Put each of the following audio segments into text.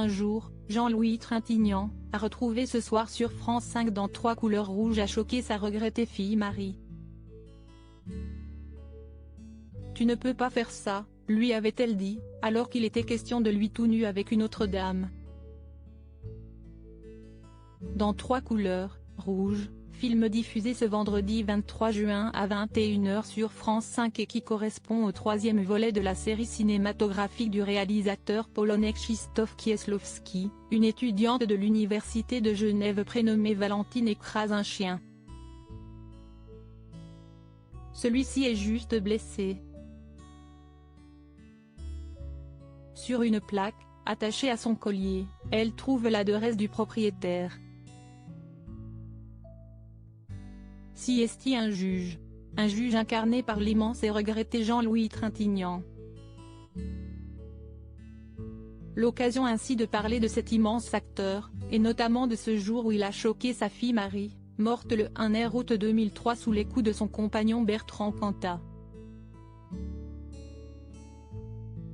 un jour, Jean-Louis Trintignant, à retrouver ce soir sur France 5 dans 3 couleurs rouges, a choqué sa regrettée fille Marie. « Tu ne peux pas faire ça », lui avait-elle dit, alors qu'il était question de lui tout nu avec une autre dame. Dans 3 couleurs, rouge, film diffusé ce vendredi 23 juin à 21 h sur France 5 et qui correspond au 3e volet de la série cinématographique du réalisateur polonais Krzysztof Kieślowski, une étudiante de l'université de Genève prénommée Valentine écrase un chien. Celui-ci est juste blessé. Sur une plaque, attachée à son collier, elle trouve l'adresse du propriétaire. Si est-il un juge incarné par l'immense et regretté Jean-Louis Trintignant. L'occasion ainsi de parler de cet immense acteur, et notamment de ce jour où il a choqué sa fille Marie, morte le 1er août 2003 sous les coups de son compagnon Bertrand Cantat.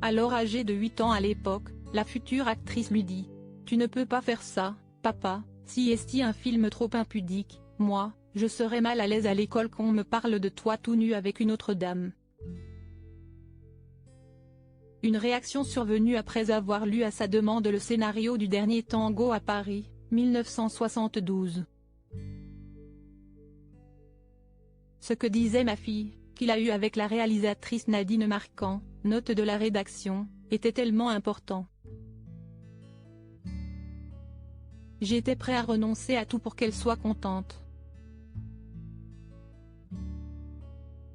Alors âgée de 8 ans à l'époque, la future actrice lui dit « Tu ne peux pas faire ça, papa, si est-il un film trop impudique, moi, je serais mal à l'aise à l'école qu'on me parle de toi tout nu avec une autre dame. » Une réaction survenue après avoir lu à sa demande le scénario du dernier Tango à Paris, 1972. Ce que disait ma fille, qu'il a eu avec la réalisatrice Nadine Marquand, note de la rédaction, était tellement important. J'étais prêt à renoncer à tout pour qu'elle soit contente.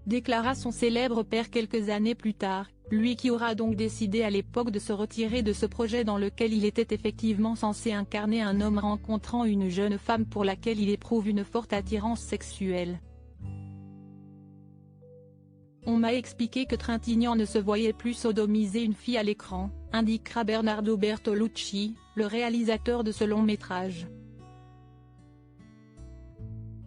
Déclara son célèbre père quelques années plus tard, lui qui aura donc décidé à l'époque de se retirer de ce projet dans lequel il était effectivement censé incarner un homme rencontrant une jeune femme pour laquelle il éprouve une forte attirance sexuelle. On m'a expliqué que Trintignant ne se voyait plus sodomiser une fille à l'écran, indiquera Bernardo Bertolucci, le réalisateur de ce long métrage.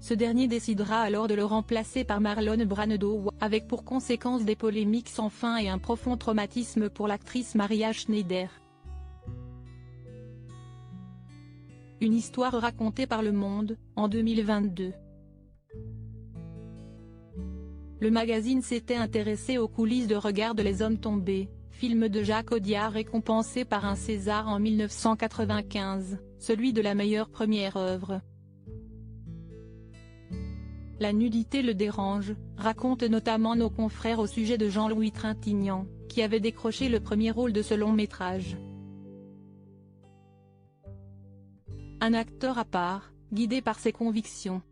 Ce dernier décidera alors de le remplacer par Marlon Brando, avec pour conséquence des polémiques sans fin et un profond traumatisme pour l'actrice Maria Schneider. Une histoire racontée par Le Monde, en 2022. Le magazine s'était intéressé aux coulisses de Regarde les hommes tombés, film de Jacques Audiard récompensé par un César en 1995, celui de la meilleure première œuvre. La nudité le dérange, racontent notamment nos confrères au sujet de Jean-Louis Trintignant, qui avait décroché le premier rôle de ce long métrage. Un acteur à part, guidé par ses convictions.